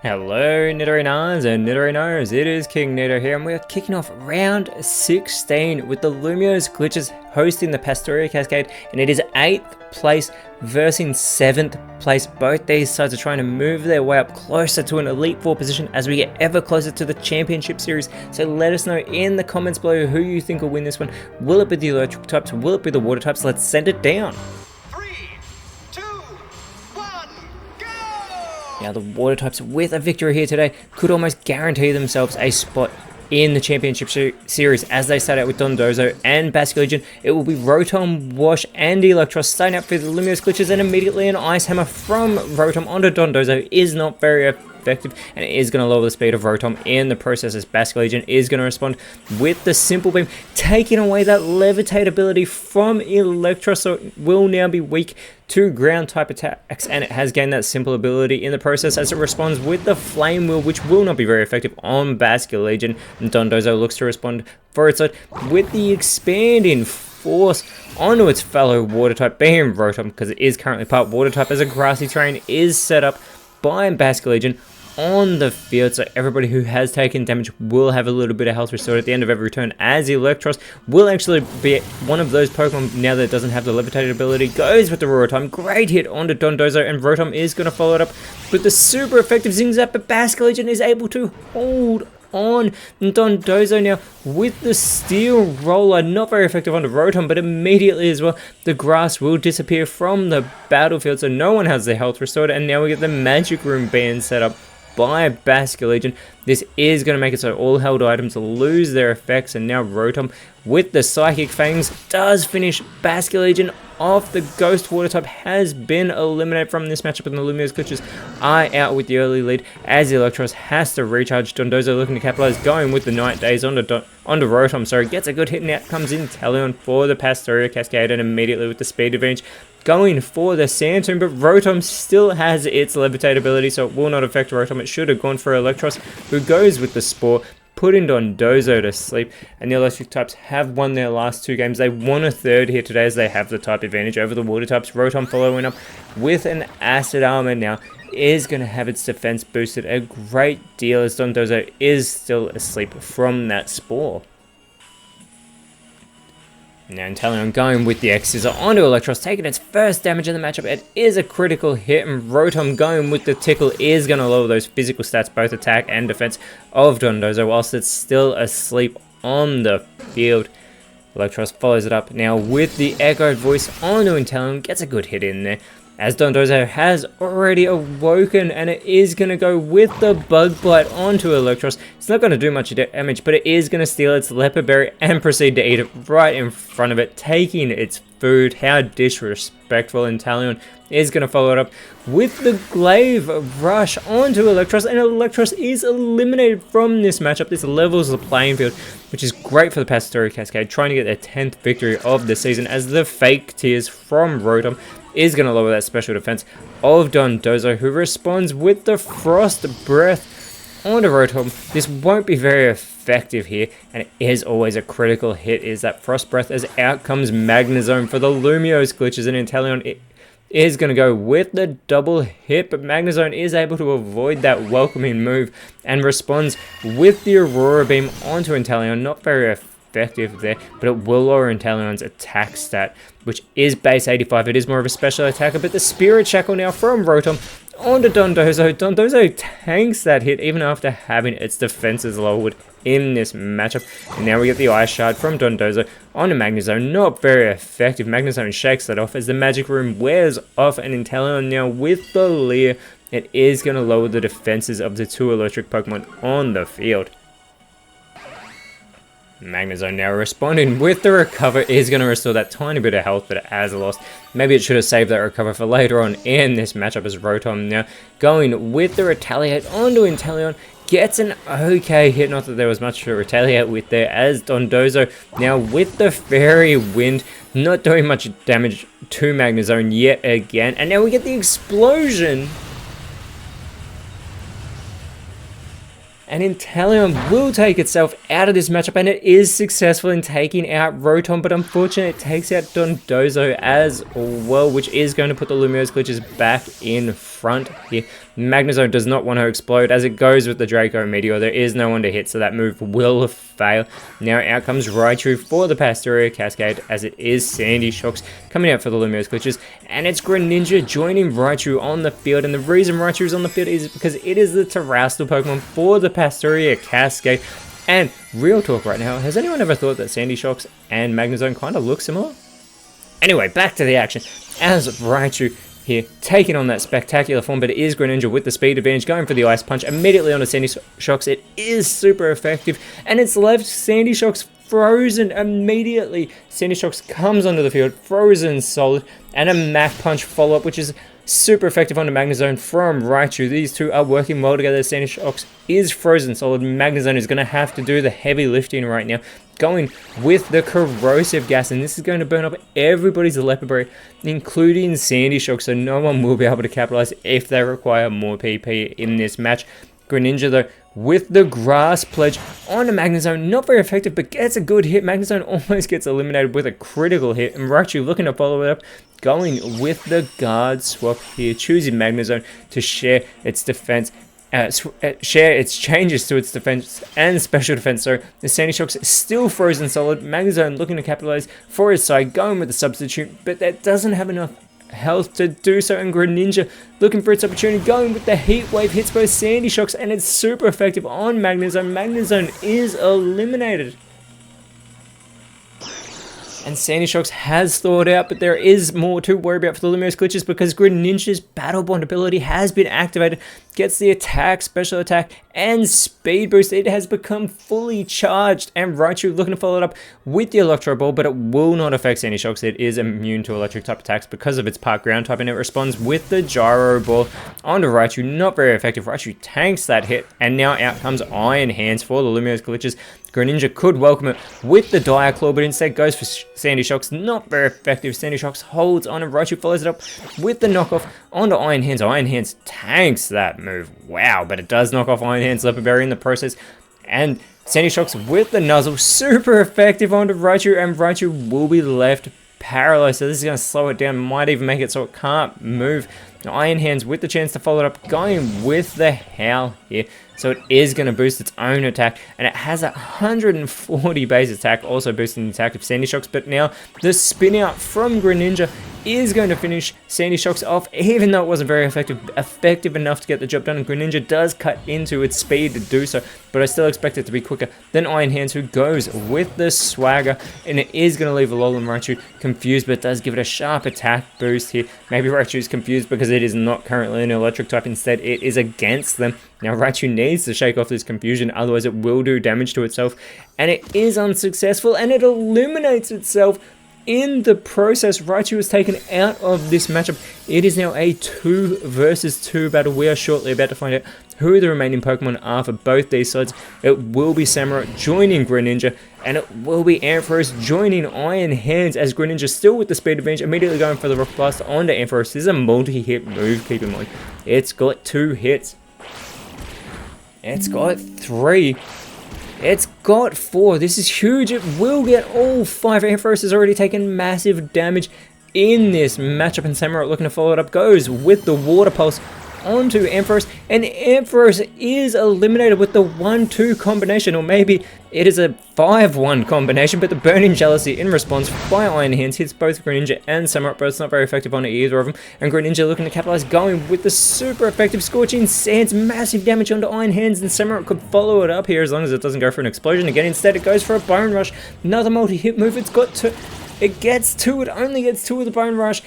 Hello Nidorinas and Nidorinos, it is KingNido here and we are kicking off round 16 with the Lumiose Glitches hosting the Pastoria Cascade, and it is 8th place versus 7th place. Both these sides are trying to move their way up closer to an Elite Four position as we get ever closer to the Championship Series. So let us know in the comments below who you think will win this one. Will it be the electric types? Will it be the water types? Let's send it down. Now the water types with a victory here today could almost guarantee themselves a spot in the Championship Series as they start out with Dondozo and Basculegion. It will be Rotom, Wash and Electros starting out for the Lumiose Glitches, and immediately an Ice Hammer from Rotom onto Dondozo is not very effective, and it is going to lower the speed of Rotom in the process as Basculegion is going to respond with the Simple Beam, taking away that Levitate ability from Electros, so it will now be weak to ground type attacks, and it has gained that simple ability in the process as it responds with the Flame Wheel, which will not be very effective on Basculegion, and Dondozo looks to respond for its side with the Expanding Force onto its fellow water type being Rotom, because it is currently part water type as a grassy terrain is set up by Basculegion on the field, so everybody who has taken damage will have a little bit of health restored at the end of every turn, as Electros will actually be one of those Pokemon now that it doesn't have the Levitate ability. Goes with the Rotom, great hit onto Dondozo, and Rotom is going to follow it up with the super effective Zing Zap, but Basculegion is able to hold on. Dondozo now with the Steel Roller, not very effective onto Rotom, but immediately as well the grass will disappear from the battlefield, so no one has their health restored, and now we get the Magic Room being set up by Basculegion. This is going to make it so all held items lose their effects, and now Rotom with the Psychic Fangs does finish Basculegion off. The Ghost Water type has been eliminated from this matchup, and the Lumiose Glitches are out with the early lead as Electros has to recharge. Dondozo looking to capitalize, going with the Night Days onto Rotom, so it gets a good hit, and out comes Inteleon for the Pastoria Cascade, and immediately with the speed advantage going for the Sand Tomb, but Rotom still has its Levitate ability, so it will not affect Rotom. It should have gone for Electros, who goes with the Spore, putting Dondozo to sleep, and the electric types have won their last two games. They won a third here today as they have the type advantage over the water types. Rotom following up with an Acid Armor now is going to have its defense boosted a great deal as Dondozo is still asleep from that Spore. Now Inteleon going with the X-Scissor onto Electros, taking its first damage in the matchup. It is a critical hit, and Rotom going with the Tickle is going to lower those physical stats, both attack and defense, of Dondozo whilst it's still asleep on the field. Electros follows it up now with the Echoed Voice onto Inteleon, gets a good hit in there as Dondozo has already awoken, and it is going to go with the Bug Bite onto Electros. It's not going to do much damage, but it is going to steal its Leopard Berry and proceed to eat it right in front of it, taking its food. How disrespectful. Inteleon is going to follow it up with the Glaive Rush onto Electros, and Electros is eliminated from this matchup. This levels the playing field, which is great for the Pastoria Cascade, trying to get their 10th victory of the season, as the Fake Tears from Rotom is going to lower that special defense of Dondozo, who responds with the Frost Breath onto Rotom. This won't be very effective here, and it is always a critical hit, is that Frost Breath, as out comes Magnezone for the Lumiose Glitches, and Inteleon is going to go with the double hit, but Magnezone is able to avoid that welcoming move and responds with the Aurora Beam onto Inteleon. Not very effective there, but it will lower Inteleon's attack stat, which is base 85. It is more of a special attacker, but the Spirit Shackle now from Rotom onto Dondozo. Dondozo tanks that hit even after having its defenses lowered in this matchup. And now we get the Ice Shard from Dondozo onto Magnezone. Not very effective. Magnezone shakes that off as the Magic Room wears off, and Inteleon now with the Leer, it is going to lower the defenses of the two electric Pokemon on the field. Magnezone now responding with the Recover is going to restore that tiny bit of health that it has lost. Maybe it should have saved that Recover for later on in this matchup, as Rotom now going with the Retaliate onto Inteleon. Gets an okay hit, not that there was much to retaliate with there, as Dondozo now with the Fairy Wind, not doing much damage to Magnezone yet again. And now we get the Explosion And Inteleon will take itself out of this matchup, and it is successful in taking out Rotom, but unfortunately it takes out Dondozo as well, which is going to put the Lumiose glitches back in front here. Magnezone does not want to explode as it goes with the Draco Meteor. There is no one to hit, so that move will fail. Now out comes Raichu for the Pastoria Cascade, as it is Sandy Shocks coming out for the Lumiose glitches, and it's Greninja joining Raichu on the field. And the reason Raichu is on the field is because it is the terrestrial Pokemon for the Pastoria Cascade. And real talk right now, has anyone ever thought that Sandy Shocks and Magnezone kind of look similar? Anyway, back to the action as Raichu here taking on that spectacular form, but it is Greninja with the speed advantage going for the Ice Punch immediately onto Sandy Shocks. It is super effective, and it's left Sandy Shocks frozen immediately. Sandy Shocks comes onto the field frozen solid, and a Mach Punch follow-up, which is super effective on the Magnezone from Raichu. These two are working well together. Sandy Shocks is frozen solid. Magnezone is going to have to do the heavy lifting right now, going with the Corrosive Gas, and this is going to burn up everybody's Leopard Berry, including Sandy Shocks, so no one will be able to capitalize if they require more PP in this match. Greninja, though, with the Grass Pledge on a Magnezone, not very effective, but gets a good hit. Magnezone almost gets eliminated with a critical hit, and Raichu looking to follow it up, going with the Guard Swap here, choosing Magnezone to share its defense, share its changes to its defense and special defense. So the Sandy Shocks is still frozen solid. Magnezone looking to capitalize for his side, going with the substitute, but that doesn't have enough health to do so, and Greninja looking for its opportunity, going with the Heat Wave, hits both Sandy Shocks, and it's super effective on Magnezone. Magnezone is eliminated. And Sandy Shocks has thawed out, but there is more to worry about for the Lumiose glitches, because Greninja's Battle Bond ability has been activated, gets the attack, special attack, and speed boost. It has become fully charged, and Raichu looking to follow it up with the Electro Ball, but it will not affect Sandy Shocks. It is immune to electric type attacks because of its Part Ground type, and it responds with the Gyro Ball onto Raichu. Not very effective. Raichu tanks that hit, and now out comes Iron Hands for the Lumiose glitches. Greninja could welcome it with the Dire Claw, but instead goes for Sandy Shocks. Not very effective. Sandy Shocks holds on, and Raichu follows it up with the knockoff onto Iron Hands. Iron Hands tanks that move. Wow, but it does knock off Iron Hands Leopard Berry in the process. And Sandy Shocks with the Nuzzle, super effective onto Raichu, and Raichu will be left paralyzed. So this is going to slow it down, might even make it so it can't move. Iron Hands with the chance to follow it up, going with the Howl here. So it is going to boost its own attack, and it has a 140 base attack, also boosting the attack of Sandy Shocks. But now the spin out from Greninja is going to finish Sandy Shocks off, even though it wasn't very effective enough to get the job done. And Greninja does cut into its speed to do so, but I still expect it to be quicker than Iron Hands, who goes with the Swagger, and it is going to leave Alolan Raichu confused, but it does give it a sharp attack boost here. Maybe Raichu is confused because it is not currently an electric type, instead it is against them. Now Raichu needs to shake off this confusion, otherwise it will do damage to itself, and it is unsuccessful, and it eliminates itself in the process. Raichu is taken out of this matchup. It is now a 2 versus 2 battle. We are shortly about to find out who the remaining Pokemon are for both these sides. It will be Samurott joining Greninja, and it will be Ampharos joining Iron Hands, as Greninja still with the speed advantage, immediately going for the Rock Blast onto Ampharos. This is a multi-hit move, keep in mind. It's got 2 hits. It's got 3. It's got 4. This is huge. It will get all 5. Ampharos has already taken massive damage in this matchup, and Samurott looking to follow it up, goes with the Water Pulse onto Ampharos, and Ampharos is eliminated with the 1-2 combination, or maybe it is a 5-1 combination, but the Burning Jealousy in response by Iron Hands hits both Greninja and Samurott, but it's not very effective on either of them, and Greninja looking to capitalize, going with the super effective Scorching Sands, massive damage onto Iron Hands, and Samurott could follow it up here as long as it doesn't go for an explosion again. Instead it goes for a Bone Rush, another multi-hit move. It only gets 2 with the Bone Rush.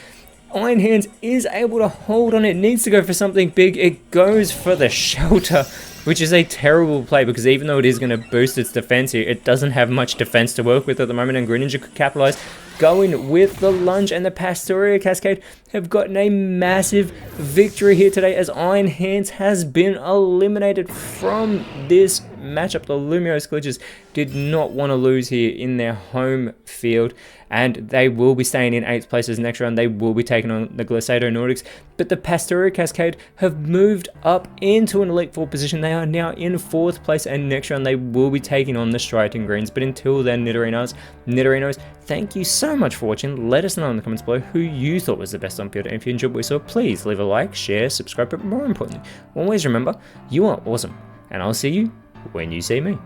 Iron Hands is able to hold on. It needs to go for something big. It goes for the Shelter, which is a terrible play, because even though it is going to boost its defense here, it doesn't have much defense to work with at the moment, and Greninja could capitalize going with the Lunge, and the Pastoria Cascade have gotten a massive victory here today as Iron Hands has been eliminated from this matchup. The Lumiose Glitches did not want to lose here in their home field, and they will be staying in 8th place as next round. They will be taking on the Glisado Nordics, but the Pastoria Cascade have moved up into an Elite Four position. They are now in 4th place, and next round they will be taking on the Striaton Greens. But until then, Nidorinos, thank you so much for watching. Let us know in the comments below who you thought was the best on field, and if you enjoyed what we saw, please leave a like, share, subscribe, but more importantly, always remember, you are awesome, and I'll see you when you see me.